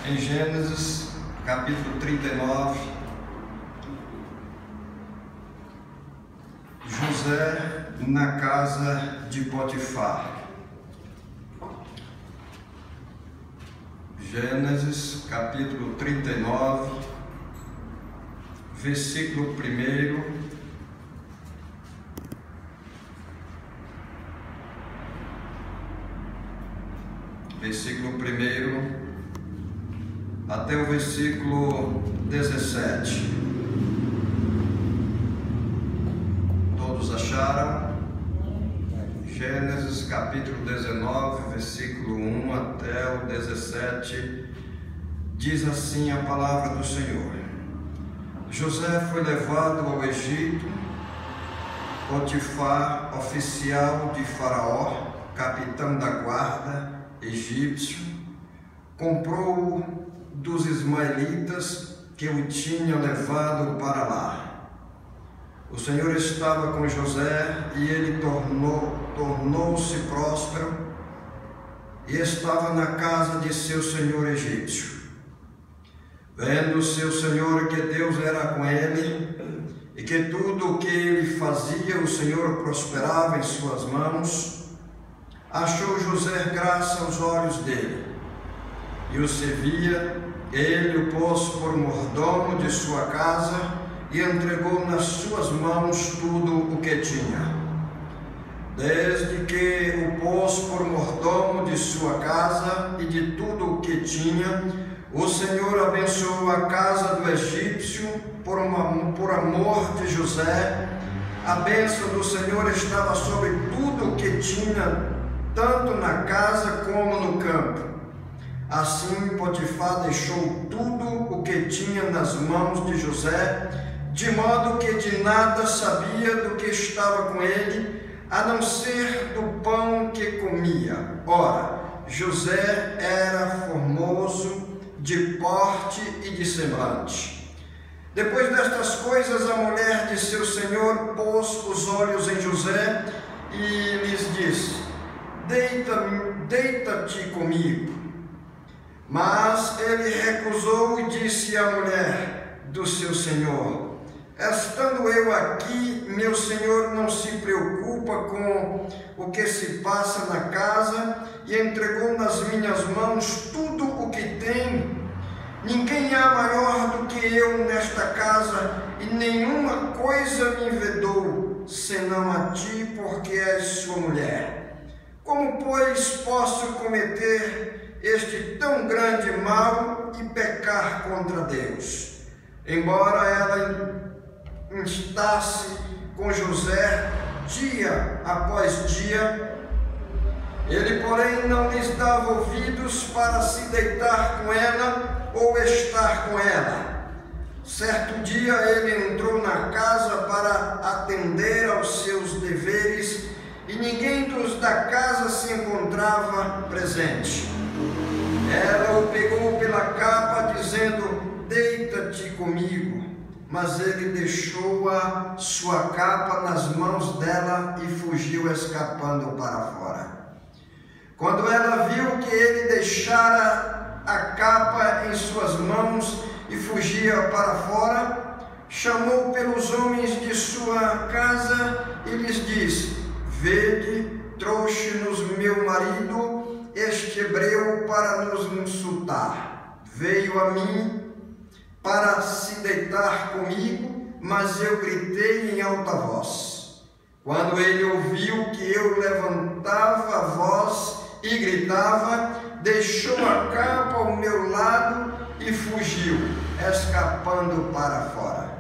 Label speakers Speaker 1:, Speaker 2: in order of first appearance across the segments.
Speaker 1: em Gênesis, capítulo 39, José na casa de Potifar. Gênesis, capítulo 39, versículo 1. Versículo 1 até o versículo 17. Todos acharam? Gênesis capítulo 19, versículo 1 até o 17. Diz assim a palavra do Senhor: José foi levado ao Egito. Potifar, oficial de Faraó, capitão da guarda egípcio, comprou-o dos ismaelitas que o tinham levado para lá. O Senhor estava com José e ele tornou-se próspero e estava na casa de seu senhor egípcio. Vendo seu senhor que Deus era com ele e que tudo o que ele fazia o Senhor prosperava em suas mãos, achou José graça aos olhos dele e o servia. Ele o pôs por mordomo de sua casa e entregou nas suas mãos tudo o que tinha. Desde que o pôs por mordomo de sua casa e de tudo o que tinha, o Senhor abençoou a casa do egípcio por amor de José. A bênção do Senhor estava sobre tudo o que tinha, tanto na casa como no campo. Assim Potifar deixou tudo o que tinha nas mãos de José, de modo que de nada sabia do que estava com ele, a não ser do pão que comia. Ora, José era formoso de porte e de semblante. Depois destas coisas, a mulher de seu senhor pôs os olhos em José e lhes disse: Deita-te comigo. Mas ele recusou e disse à mulher do seu senhor: Estando eu aqui, meu senhor não se preocupa com o que se passa na casa e entregou nas minhas mãos tudo o que tem. Ninguém há maior do que eu nesta casa e nenhuma coisa me vedou, senão a ti, porque és sua mulher. Como, pois, posso cometer este tão grande mal e pecar contra Deus? Embora ela instasse com José dia após dia, ele, porém, não lhes dava ouvidos para se deitar com ela ou estar com ela. Certo dia ele entrou na casa para atender aos seus deveres e ninguém dos da casa se encontrava presente. Ela o pegou pela capa, dizendo: Deita-te comigo. Mas ele deixou a sua capa nas mãos dela e fugiu, escapando para fora. Quando ela viu que ele deixara a capa em suas mãos e fugia para fora, chamou pelos homens de sua casa e lhes disse: Vede, trouxe-nos meu marido, este hebreu, para nos insultar. Veio a mim para se deitar comigo, mas eu gritei em alta voz. Quando ele ouviu que eu levantava a voz e gritava, deixou a capa ao meu lado e fugiu, escapando para fora.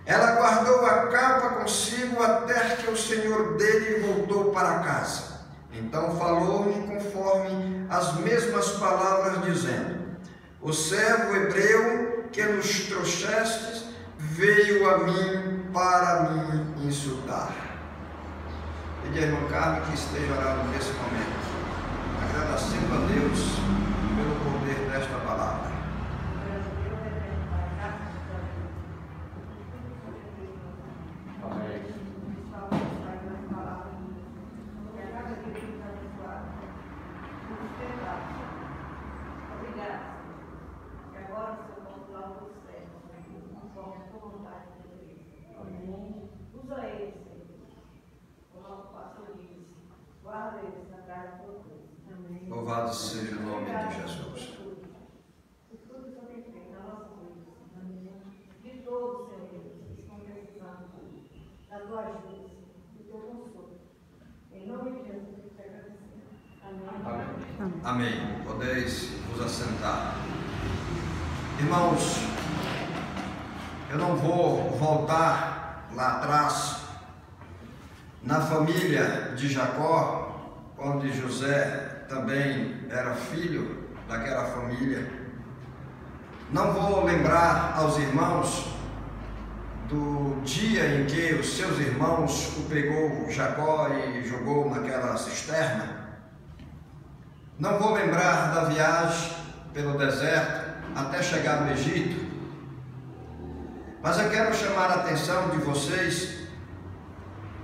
Speaker 1: Ela guardou a capa consigo até que o senhor dele voltou para casa. Então falou-me conforme as mesmas palavras, dizendo: O servo hebreu que nos trouxestes veio a mim para me insultar. Pedi a irmã Carmen que esteja orando nesse momento, agradecendo a Deus pelo poder desta palavra. Amém. Podeis vos assentar. Irmãos, eu não vou voltar lá atrás, na família de Jacó, onde José também era filho daquela família. Não vou lembrar aos irmãos do dia em que os seus irmãos o pegou Jacó e jogou naquela cisterna. Não vou lembrar da viagem pelo deserto até chegar no Egito. Mas eu quero chamar a atenção de vocês,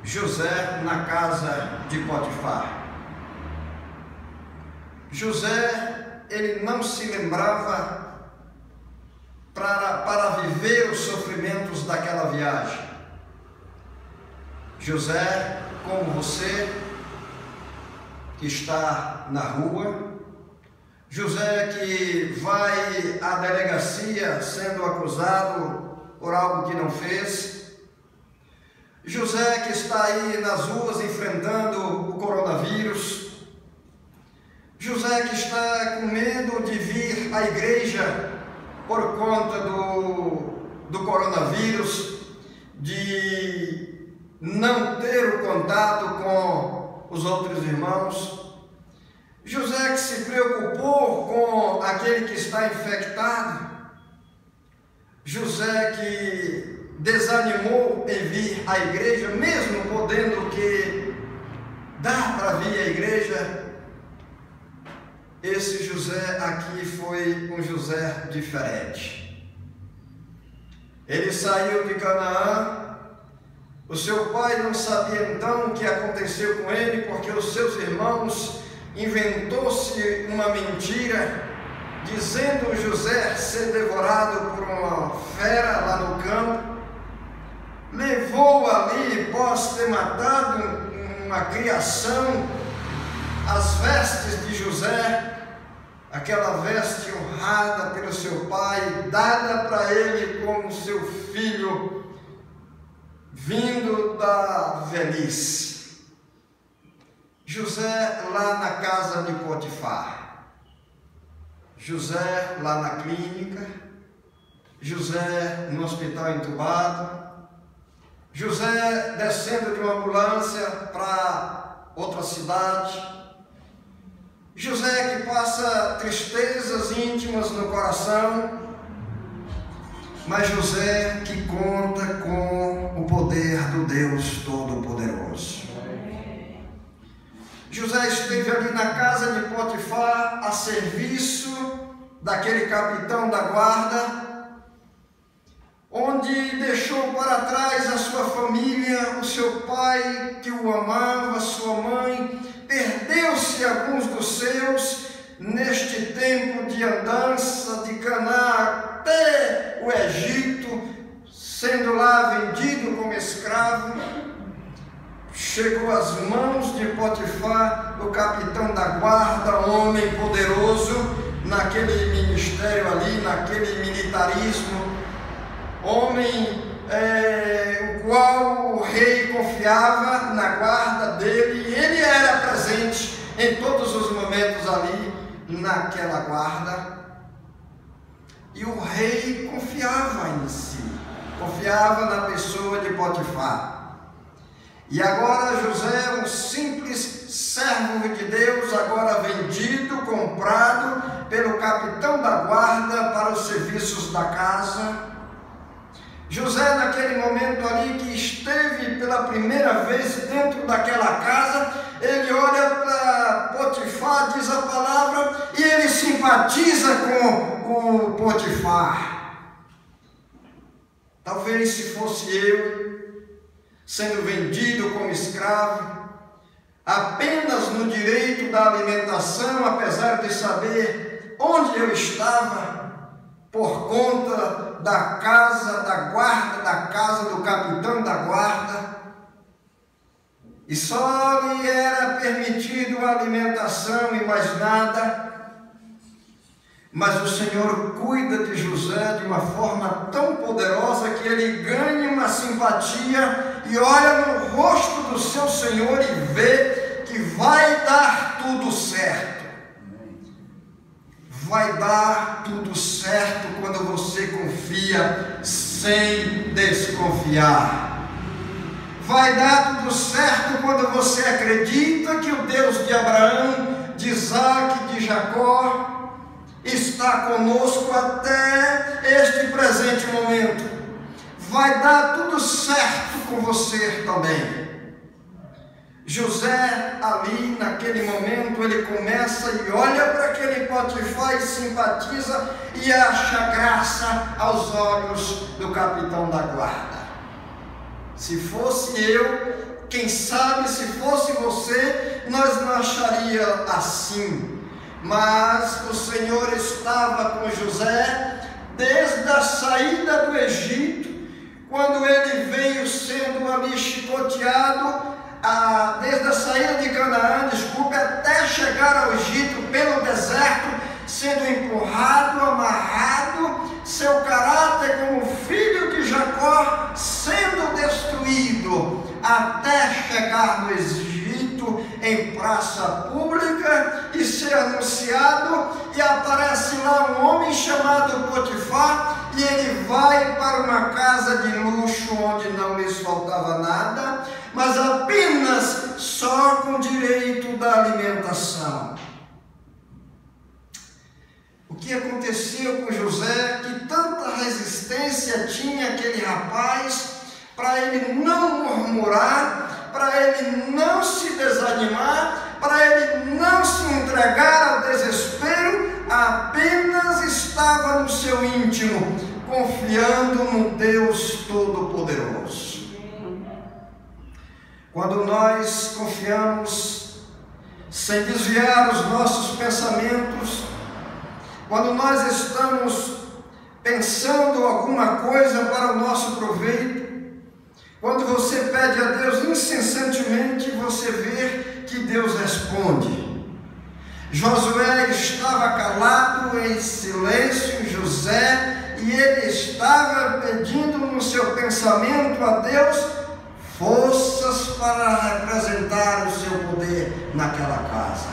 Speaker 1: José na casa de Potifar. José, ele não se lembrava para viver os sofrimentos daquela viagem. José, como você que está na rua, José que vai à delegacia sendo acusado por algo que não fez, José que está aí nas ruas enfrentando o coronavírus, José que está com medo de vir à igreja por conta do coronavírus, de não ter o contato com os outros irmãos, José que se preocupou com aquele que está infectado, José que desanimou em vir à igreja, mesmo podendo que dá para vir à igreja. Esse José aqui foi um José diferente. Ele saiu de Canaã. O seu pai não sabia então o que aconteceu com ele, porque os seus irmãos inventou-se uma mentira, dizendo José ser devorado por uma fera lá no campo. Levou ali, após ter matado uma criação, as vestes de José, aquela veste honrada pelo seu pai, dada para ele como seu filho, vindo da velhice. José lá na casa de Potifar, José lá na clínica, José no hospital entubado, José descendo de uma ambulância para outra cidade, José que passa tristezas íntimas no coração, mas José que conta com o poder do Deus Todo-Poderoso. José esteve ali na casa de Potifar a serviço daquele capitão da guarda, onde deixou para trás a sua família, o seu pai que o amava, sua mãe. Perdeu-se alguns dos seus neste tempo de andança de Canaã até o Egito, sendo lá vendido como escravo. Chegou às mãos de Potifar, o capitão da guarda, homem poderoso naquele ministério ali, naquele militarismo, homem o qual o rei confiava na guarda dele, e ele era presente em todos os momentos ali naquela guarda, e o rei confiava em si, confiava na pessoa de Potifar. E agora José, um simples servo de Deus, agora vendido, comprado pelo capitão da guarda para os serviços da casa. José, naquele momento ali que esteve pela primeira vez dentro daquela casa, ele olha para Potifar, diz a palavra, e ele simpatiza com o Potifar. Talvez se fosse eu, sendo vendido como escravo, apenas no direito da alimentação, apesar de saber onde eu estava, por conta da casa da guarda, da casa do capitão da guarda, e só lhe era permitido a alimentação e mais nada. Mas o Senhor cuida de José de uma forma tão poderosa que ele ganha uma simpatia e olha no rosto do seu Senhor e vê que vai dar tudo certo. vai dar tudo certo quando você confia sem desconfiar. Vai dar tudo certo quando você acredita que o Deus de Abraão, de Isaac, de Jacó está conosco até este presente momento. Vai dar tudo certo com você também. José, ali naquele momento, ele começa e olha para aquele Potifar e simpatiza e acha graça aos olhos do capitão da guarda. Se fosse eu, quem sabe se fosse você, nós não acharia assim. Mas o Senhor estava com José desde a saída do Egito, quando ele veio sendo ali chicoteado, desde a saída de Canaã, até chegar ao Egito pelo deserto, sendo empurrado, amarrado, seu caráter como filho de Jacó sendo destruído, até chegar no Egito em praça pública e ser anunciado, e aparece lá um homem chamado Potifar, e ele vai para uma casa de luxo onde não lhes faltava nada, mas apenas só com direito da alimentação. O que aconteceu com José, que tanta resistência tinha aquele rapaz, para ele não murmurar, para ele não se desanimar, para ele não se entregar ao desespero, apenas estava no seu íntimo, confiando no Deus Todo-Poderoso. Quando nós confiamos sem desviar os nossos pensamentos, quando nós estamos pensando alguma coisa para o nosso proveito, quando você pede a Deus incessantemente, você vê que Deus responde. Josué estava calado em silêncio, José, e ele estava pedindo no seu pensamento a Deus forças para representar o seu poder naquela casa.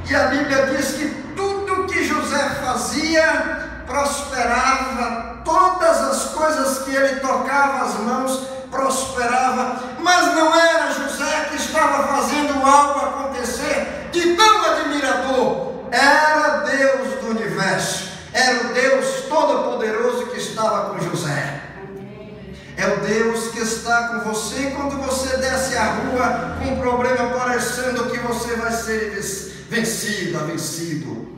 Speaker 1: E a Bíblia diz que tudo que José fazia prosperava, todas as coisas que ele tocava as mãos prosperava, mas não era José que estava fazendo algo acontecer de tão admirador, era Deus do universo, era o Deus Todo-Poderoso que estava com José. É o Deus que está com você quando você desce a rua com um problema parecendo que você vai ser vencido.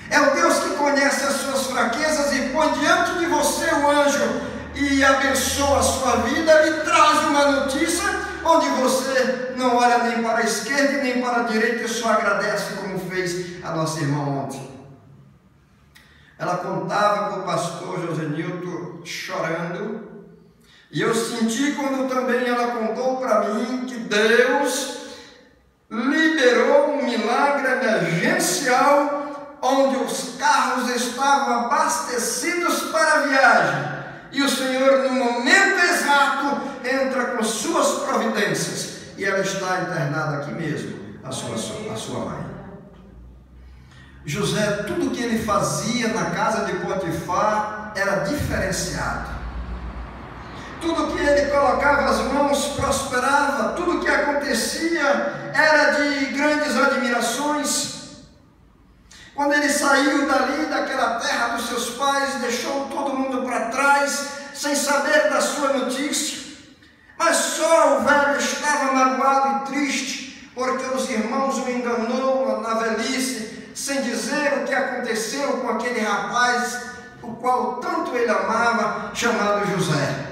Speaker 1: É o Deus que conhece as suas fraquezas e põe diante de você o anjo e abençoa a sua vida e traz uma notícia onde você não olha nem para a esquerda e nem para a direita e só agradece, como fez a nossa irmã ontem. Ela contava com o pastor Josenilton chorando, e eu senti quando também ela contou para mim que Deus liberou um milagre emergencial, onde os carros estavam abastecidos para a viagem, e o Senhor no momento exato entra com suas providências, e ela está internada aqui mesmo, a sua mãe. José, tudo que ele fazia na casa de Potifar era diferenciado. Tudo que ele colocava as mãos prosperava, tudo que acontecia era de grandes admirações. Quando ele saiu dali, daquela terra dos seus pais, deixou todo mundo para trás, sem saber da sua notícia, mas só o velho estava magoado e triste, porque os irmãos o enganou na velhice, sem dizer o que aconteceu com aquele rapaz, o qual tanto ele amava, chamado José.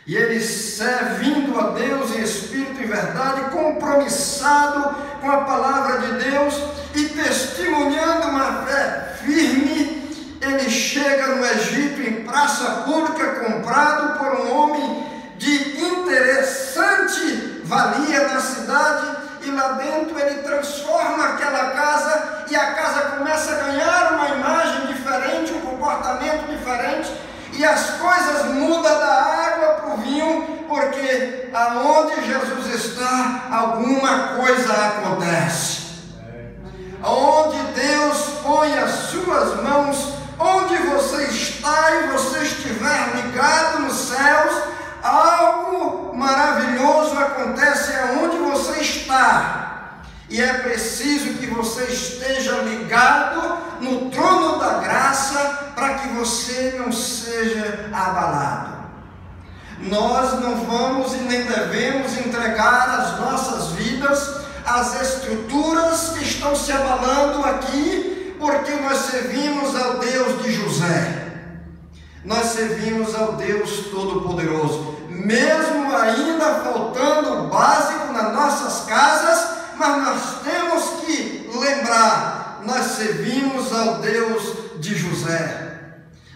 Speaker 1: E ele, servindo a Deus em espírito e verdade, compromissado com a palavra de Deus e testemunhando uma fé firme, ele chega no Egito em praça pública, comprado por um homem de interessante valia na cidade, e lá dentro ele transforma aquela casa, e a casa começa a ganhar uma imagem diferente, um comportamento diferente, e as coisas mudam da água para o vinho, porque aonde Jesus está, alguma coisa acontece. onde Deus põe as suas mãos, onde você está e você estiver ligado nos céus, algo maravilhoso acontece aonde você está. E é preciso que você esteja ligado no trono da graça para que você não seja abalado. Nós não vamos e nem devemos entregar as nossas vidas às estruturas que estão se abalando aqui, porque nós servimos ao Deus de José. Nós servimos ao Deus Todo-Poderoso, mesmo ainda faltando o básico nas nossas casas, mas nós temos que lembrar, nós servimos ao Deus de José,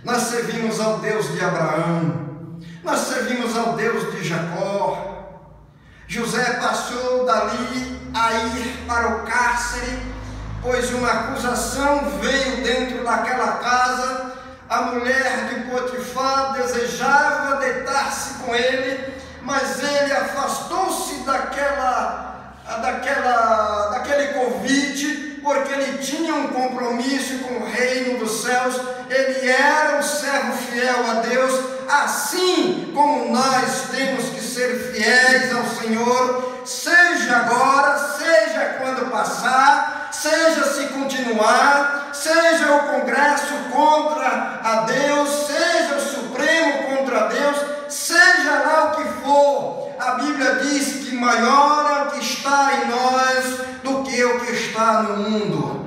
Speaker 1: nós servimos ao Deus de Abraão, nós servimos ao Deus de Jacó. José passou dali a ir para o cárcere, pois uma acusação veio dentro daquela casa. A mulher de Potifar desejava deitar-se com ele, mas ele afastou-se daquele convite, porque ele tinha um compromisso com o reino dos céus. Ele era um servo fiel a Deus, assim como nós temos que ser fiéis ao Senhor, seja agora, seja quando passar, seja se continuar, seja o Congresso contra a Deus, seja o Supremo contra Deus, seja lá o que for. A Bíblia diz que maior é o que está em nós do que o que está no mundo.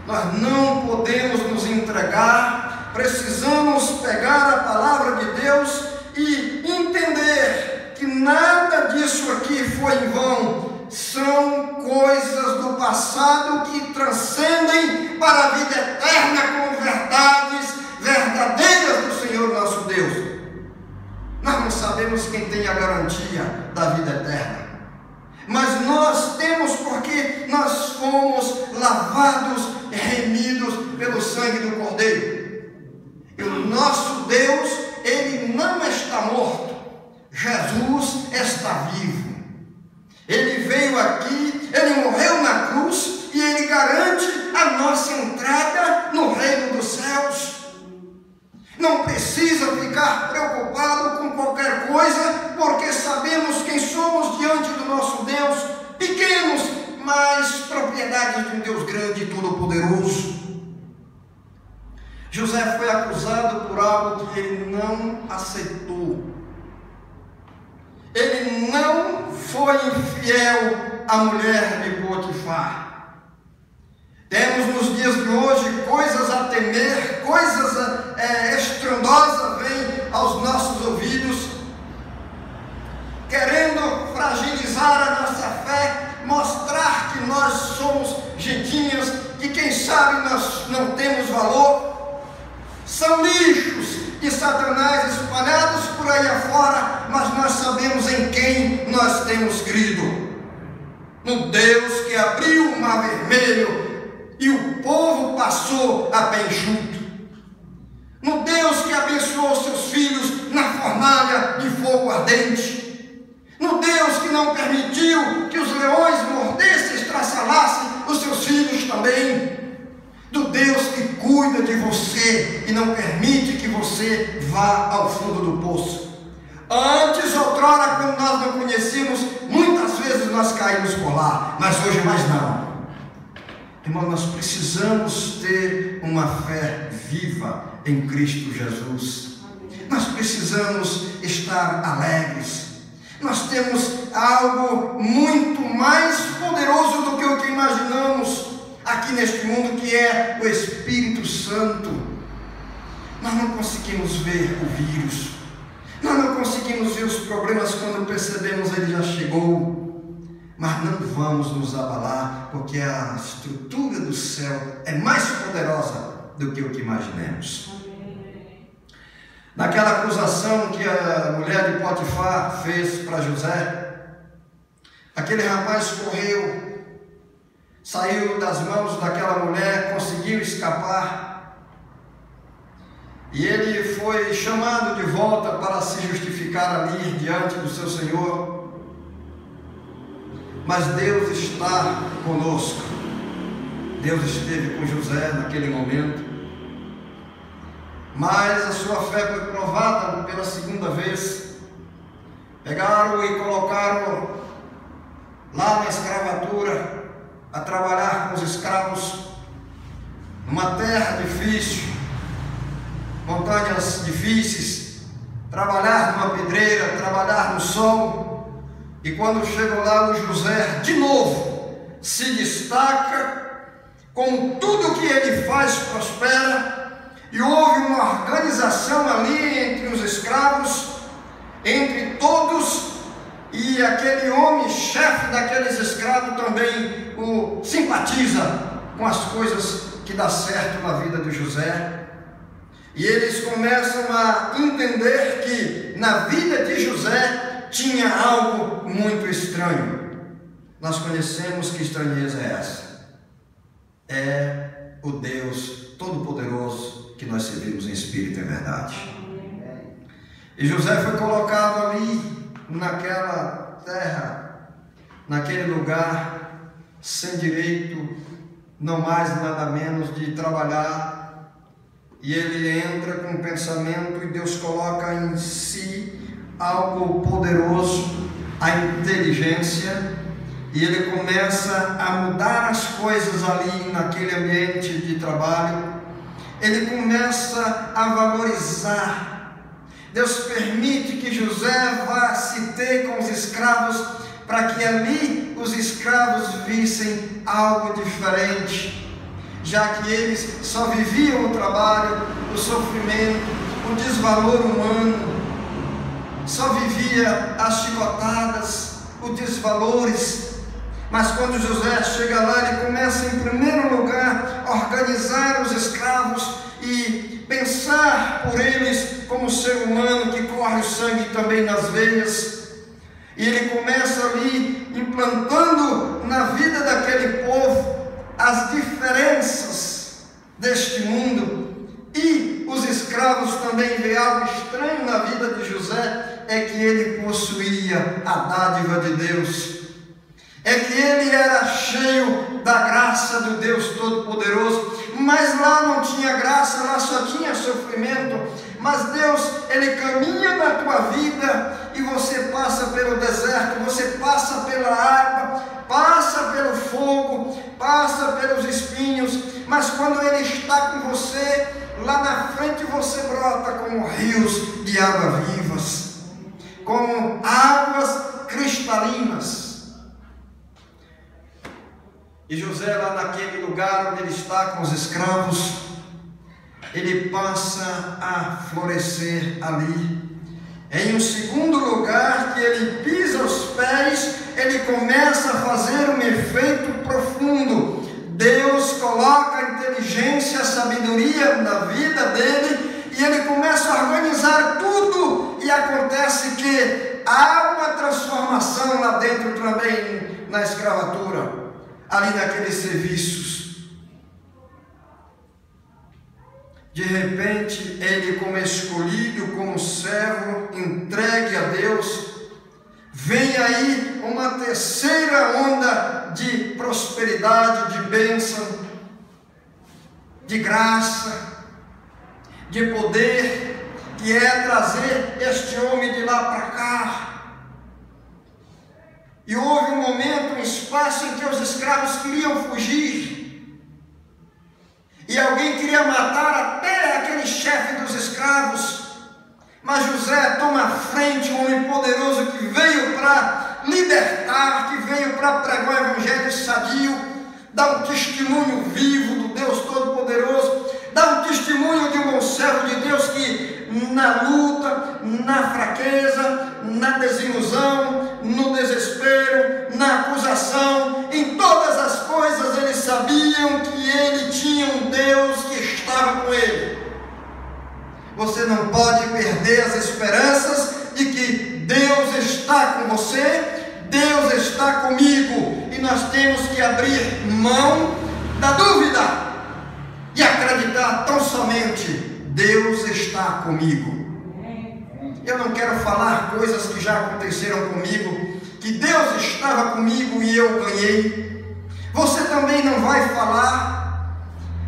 Speaker 1: Nós não podemos nos entregar, precisamos pegar a palavra de Deus e entender que nada disso aqui foi em vão. São coisas do passado que transcendem para a vida eterna como verdades verdadeiras do Senhor nosso Deus. Nós não sabemos quem tem a garantia da vida eterna, mas nós temos, porque nós fomos lavados e remidos pelo sangue do Cordeiro. E o nosso Deus, Ele não está morto. Jesus está vivo. Ele veio aqui, Ele morreu na cruz e Ele garante a nossa entrada no reino dos céus. Não precisa ficar preocupado com qualquer coisa, porque sabemos quem somos diante do nosso Deus, pequenos, mas propriedades de um Deus grande e todo-poderoso. José foi acusado por algo que ele não aceitou. Ele não foi infiel à mulher de Potifar. Temos nos dias de hoje coisas a temer, coisas estrondosas vêm aos nossos ouvidos, querendo fragilizar a nossa fé, mostrar que nós somos gentinhas, que quem sabe nós não temos valor. São lixos de Satanás espalhados por aí afora, mas nós sabemos em quem nós temos crido. No Deus que abriu o mar vermelho e o povo passou a pé enxuto. No Deus que abençoou seus filhos na fornalha de fogo ardente. No Deus que não permitiu que os leões mordessem e estraçalassem os seus filhos também. Do Deus que cuida de você e não permite que você vá ao fundo do poço. Antes, outrora, quando nós não conhecíamos, muitas vezes nós caímos por lá, mas hoje mais não. Irmão, nós precisamos ter uma fé viva em Cristo Jesus. Nós precisamos estar alegres. Nós temos algo muito mais poderoso do que o que imaginamos aqui neste mundo, que é o Espírito Santo. Nós não conseguimos ver o vírus, nós não conseguimos ver os problemas, quando percebemos ele já chegou. Mas não vamos nos abalar, porque a estrutura do céu é mais poderosa do que o que imaginemos. Naquela acusação que a mulher de Potifar fez para José, aquele rapaz correu, saiu das mãos daquela mulher, conseguiu escapar, e ele foi chamado de volta para se justificar ali diante do seu Senhor. mas Deus está conosco. Deus esteve com José naquele momento, mas a sua fé foi provada pela segunda vez. Pegaram e colocaram lá na escravatura, a trabalhar com os escravos, numa terra difícil, montanhas difíceis, trabalhar numa pedreira, trabalhar no sol. E quando chegou lá, o José de novo se destaca, com tudo que ele faz prospera, e houve uma organização ali entre os escravos, entre todos, e aquele homem, chefe daqueles escravos, também o simpatiza com as coisas que dá certo na vida de José. E eles começam a entender que na vida de José tinha algo muito estranho. Nós conhecemos que estranheza é essa. É o Deus Todo-Poderoso que nós servimos em espírito e verdade. E José foi colocado ali, naquela terra, naquele lugar, sem direito, não mais nada menos de trabalhar. E ele entra com um pensamento, e Deus coloca em si algo poderoso, a inteligência, e ele começa a mudar as coisas ali naquele ambiente de trabalho. Ele começa a valorizar. Deus permite que José vá se ter com os escravos, para que ali os escravos vissem algo diferente, já que eles só viviam o trabalho, o sofrimento, o desvalor humano, só vivia as chicotadas, os desvalores. Mas quando José chega lá, ele começa em primeiro lugar a organizar os escravos e pensar por eles como ser humano que corre o sangue também nas veias. E ele começa ali implantando na vida daquele povo as diferenças deste mundo. E os escravos também veem algo estranho na vida de José, é que ele possuía a dádiva de Deus, é que ele era cheio da graça do Deus Todo-Poderoso. Mas lá não tinha graça, lá só tinha sofrimento. Mas Deus, ele caminha na tua vida, e você passa pelo deserto, você passa pela água, passa pelo fogo, passa pelos espinhos, mas quando ele está com você, lá na frente você brota como rios de água vivas, como águas cristalinas. E José, lá naquele lugar onde ele está com os escravos, ele passa a florescer ali. Em um segundo lugar que ele pisa os pés, ele começa a fazer um efeito profundo. Deus coloca a inteligência, a sabedoria na vida dele, e ele começa a organizar tudo, e acontece que há uma transformação lá dentro também, na escravatura, ali naqueles serviços. De repente, ele, como escolhido, como servo, entregue a Deus, vem aí uma terceira onda de prosperidade, de bênção, de graça, de poder, que é trazer este homem de lá para cá. E houve um momento, um espaço em que os escravos queriam fugir, e alguém queria matar até aquele chefe dos escravos, mas José toma a frente, um homem poderoso que veio para libertar, que veio para pregar o evangelho sadio, dá um testemunho vivo do Deus Todo-Poderoso, dá um testemunho de um bom servo de Deus que na luta, na fraqueza, na desilusão, no desespero, na acusação, em todas as coisas eles sabiam que ele tinha um Deus que estava com ele. Você não pode perder as esperanças de que Deus está com você, Deus está comigo, e nós temos que abrir mão da dúvida e acreditar tão somente: Deus está comigo. Eu não quero falar coisas que já aconteceram comigo, que Deus estava comigo e eu ganhei. Você também não vai falar,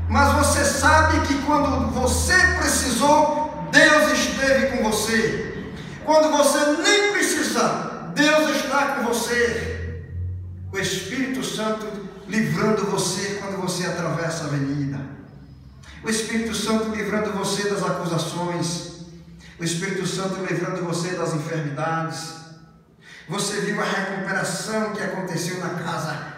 Speaker 1: mas você sabe que quando você precisou, Deus esteve com você. Quando você nem precisa, Deus está com você. O Espírito Santo livrando você quando você atravessa a avenida. O Espírito Santo livrando você das acusações. O Espírito Santo livrando você das enfermidades. Você viu a recuperação que aconteceu na casa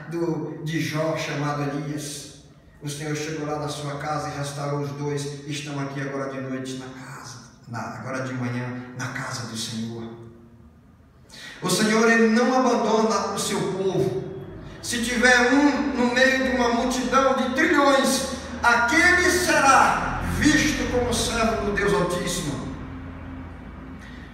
Speaker 1: de Jó, chamado Elias. O Senhor chegou lá na sua casa e restaurou os dois. Estão aqui agora de noite na casa, agora de manhã na casa do Senhor. O Senhor, Ele não abandona o seu povo. Se tiver um no meio de uma multidão de trilhões, aquele será visto como servo do Deus Altíssimo.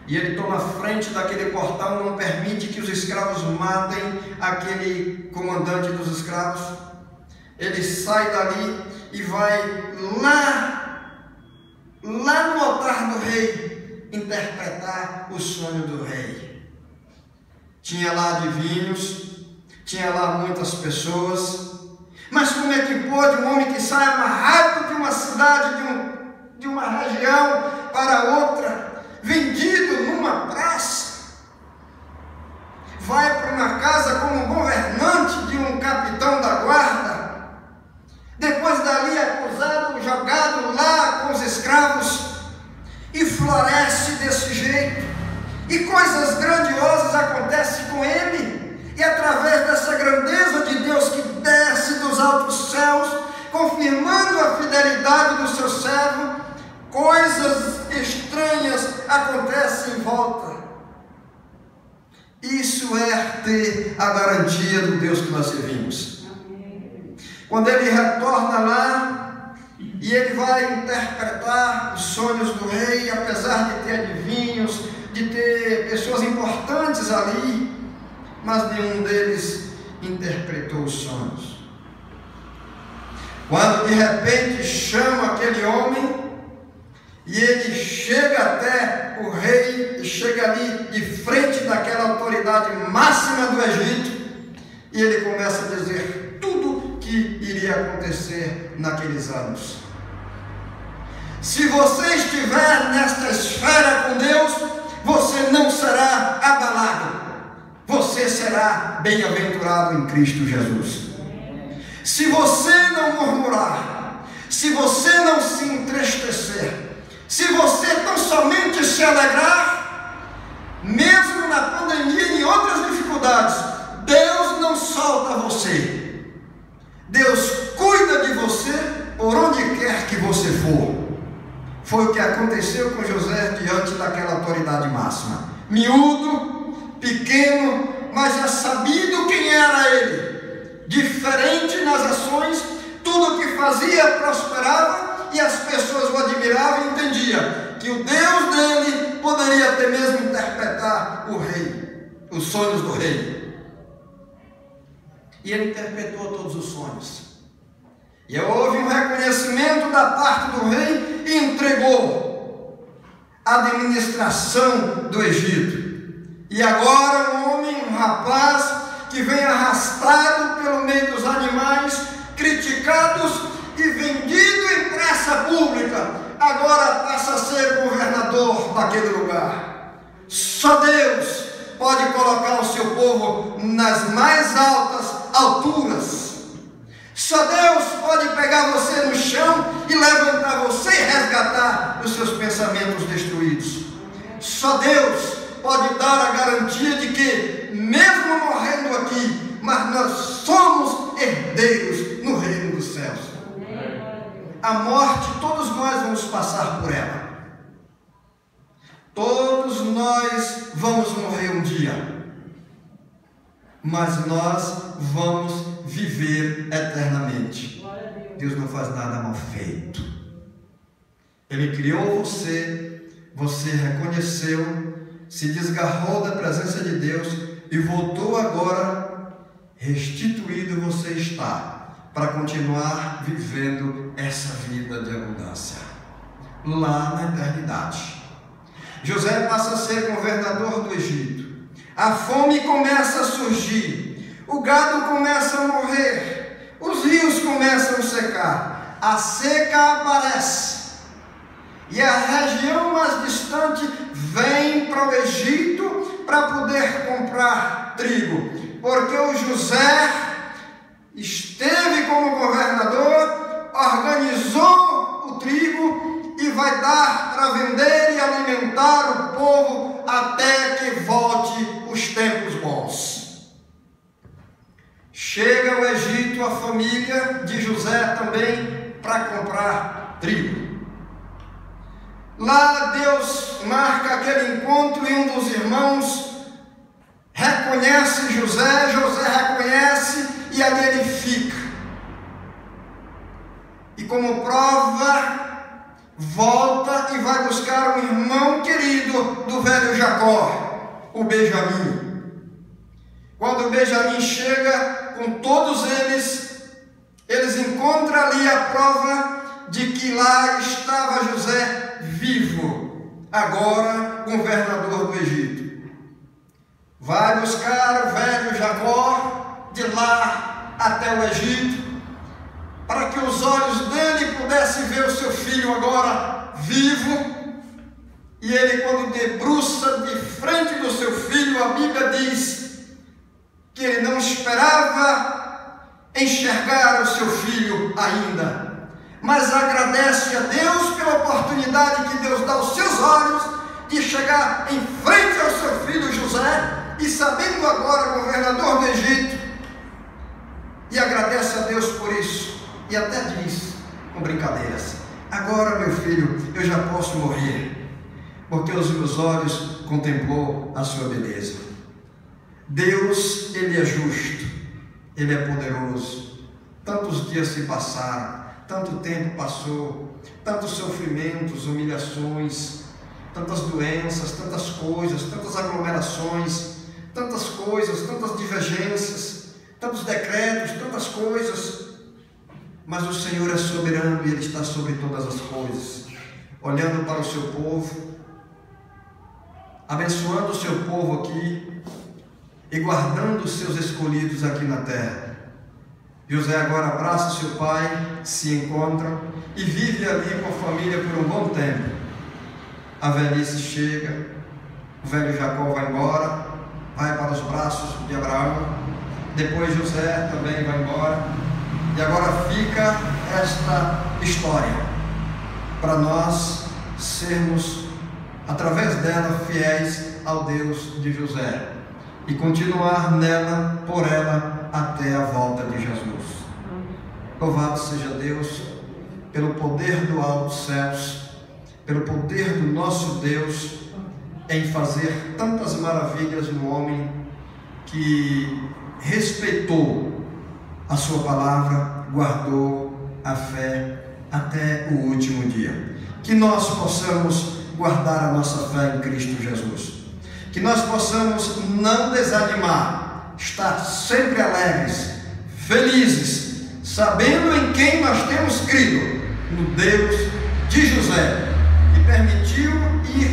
Speaker 1: E ele toma a frente daquele portal, não permite que os escravos matem aquele comandante dos escravos. Ele sai dali e vai lá no altar do rei, interpretar o sonho do rei. Tinha lá adivinhos, tinha lá muitas pessoas, mas como é que pode um homem que sai amarrado de uma cidade, de uma região para outra, vendido numa praça, vai para uma casa como governante de um capitão da guarda, depois dali acusado, jogado lá com os escravos, e floresce desse jeito, e coisas grandiosas acontecem com ele, e através dessa grandeza de Deus que desce dos altos céus, confirmando a fidelidade do seu servo, coisas estranhas acontecem em volta. Isso é ter a garantia do Deus que nós servimos. Quando ele retorna lá e ele vai interpretar os sonhos do rei, apesar de ter adivinhos, de ter pessoas importantes ali, mas nenhum deles interpretou os sonhos. Quando de repente chama aquele homem, e ele chega até o rei, e chega ali de frente daquela autoridade máxima do Egito, e ele começa a dizer tudo que iria acontecer naqueles anos. Se você estiver nesta esfera com Deus, você não será abalado, você será bem-aventurado em Cristo Jesus. Se você não murmurar, se você não se entristecer, se você tão somente se alegrar, mesmo na pandemia e em outras dificuldades, Deus não solta você. Deus cuida de você por onde quer que você for. Foi o que aconteceu com José diante daquela autoridade máxima. Miúdo, pequeno, mas é sabido quem era ele. Diferente nas ações, tudo o que fazia prosperava, e as pessoas o admiravam e entendiam que o Deus dele poderia até mesmo interpretar o rei, os sonhos do rei. E ele interpretou todos os sonhos. E houve um reconhecimento da parte do rei e entregou a administração do Egito. E agora um homem, um rapaz que vem arrastado pelo meio dos animais, criticados e vendido em praça pública, agora passa a ser governador daquele lugar. Só Deus pode colocar o seu povo nas mais altas alturas. Só Deus pode pegar você no chão e levantar você e resgatar os seus pensamentos destruídos. Só Deus pode dar a garantia de que, mesmo morrendo aqui, mas nós somos herdeiros no reino dos céus. A morte, todos nós vamos passar por ela. Todos nós vamos morrer um dia. Mas nós vamos viver eternamente. Deus não faz nada mal feito. Ele criou você, você reconheceu, se desgarrou da presença de Deus e voltou agora, restituído você está, para continuar vivendo essa vida de abundância lá na eternidade. José passa a ser governador do Egito. a fome começa a surgir, o gado começa a morrer, os rios começam a secar, a seca aparece. E a região mais distante vem para o Egito para poder comprar trigo, porque o José esteve como governador, organizou o trigo e vai dar para vender e alimentar o povo até que volte os tempos bons. Chega ao Egito a família de José também para comprar trigo. Lá Deus marca aquele encontro e um dos irmãos reconhece José, José reconhece e ali ele fica. E como prova, volta e vai buscar um irmão querido do velho Jacó, o Benjamim. Quando o Benjamim chega com todos eles encontram ali a prova de que lá estava José vivo, agora governador do Egito. Vai buscar o velho Jacó de lá até o Egito, para que os olhos dele pudessem ver o seu filho agora vivo. E ele, quando debruça de frente do seu filho, a Bíblia diz que ele não esperava enxergar o seu filho ainda, mas agradece a Deus pela oportunidade que Deus dá aos seus olhos de chegar em frente ao seu filho José, e sabendo agora governador do Egito, e agradece a Deus por isso, e até diz com brincadeiras: agora, meu filho, eu já posso morrer, porque os meus olhos contemplou a sua beleza. Deus, Ele é justo, Ele é poderoso. Tantos dias se passaram, tanto tempo passou, tantos sofrimentos, humilhações, tantas doenças, tantas coisas, tantas aglomerações, tantas coisas, tantas divergências, tantos decretos, tantas coisas. Mas o Senhor é soberano e Ele está sobre todas as coisas, olhando para o seu povo, abençoando o seu povo aqui e guardando os seus escolhidos aqui na terra. José agora abraça seu pai, se encontram e vive ali com a família por um bom tempo. A velhice chega, o velho Jacó vai embora, vai para os braços de Abraão, depois José também vai embora, e agora fica esta história para nós sermos, através dela, fiéis ao Deus de José e continuar nela, por ela, até a volta de Jesus. Louvado seja Deus pelo poder do alto céus, pelo poder do nosso Deus em fazer tantas maravilhas no homem que respeitou a sua palavra, guardou a fé até o último dia. Que nós possamos guardar a nossa fé em Cristo Jesus, que nós possamos não desanimar, estar sempre alegres, felizes, sabendo em quem nós temos crido, no Deus de José, que permitiu ir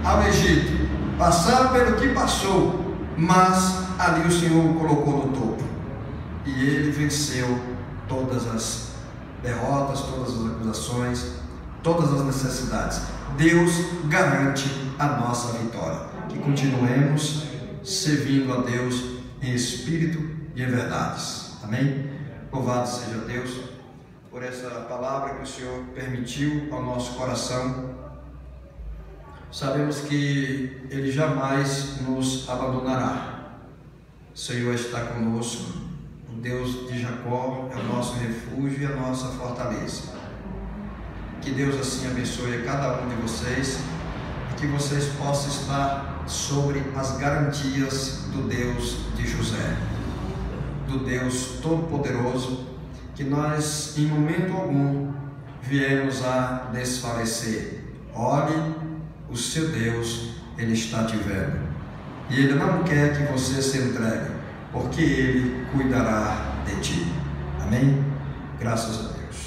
Speaker 1: ao Egito, passar pelo que passou, mas ali o Senhor o colocou no topo, e ele venceu todas as derrotas, todas as acusações, todas as necessidades. Deus garante a nossa vitória. Que continuemos servindo a Deus em espírito e em verdades. Amém? Louvado seja Deus por essa palavra que o Senhor permitiu ao nosso coração. Sabemos que Ele jamais nos abandonará. O Senhor está conosco. O Deus de Jacó é o nosso refúgio e a nossa fortaleza. Que Deus assim abençoe a cada um de vocês e que vocês possam estar sobre as garantias do Deus de José, do Deus Todo-Poderoso, que nós em momento algum viemos a desfalecer. Olhe, o seu Deus, Ele está te vendo, e Ele não quer que você se entregue, porque Ele cuidará de ti. Amém? Graças a Deus.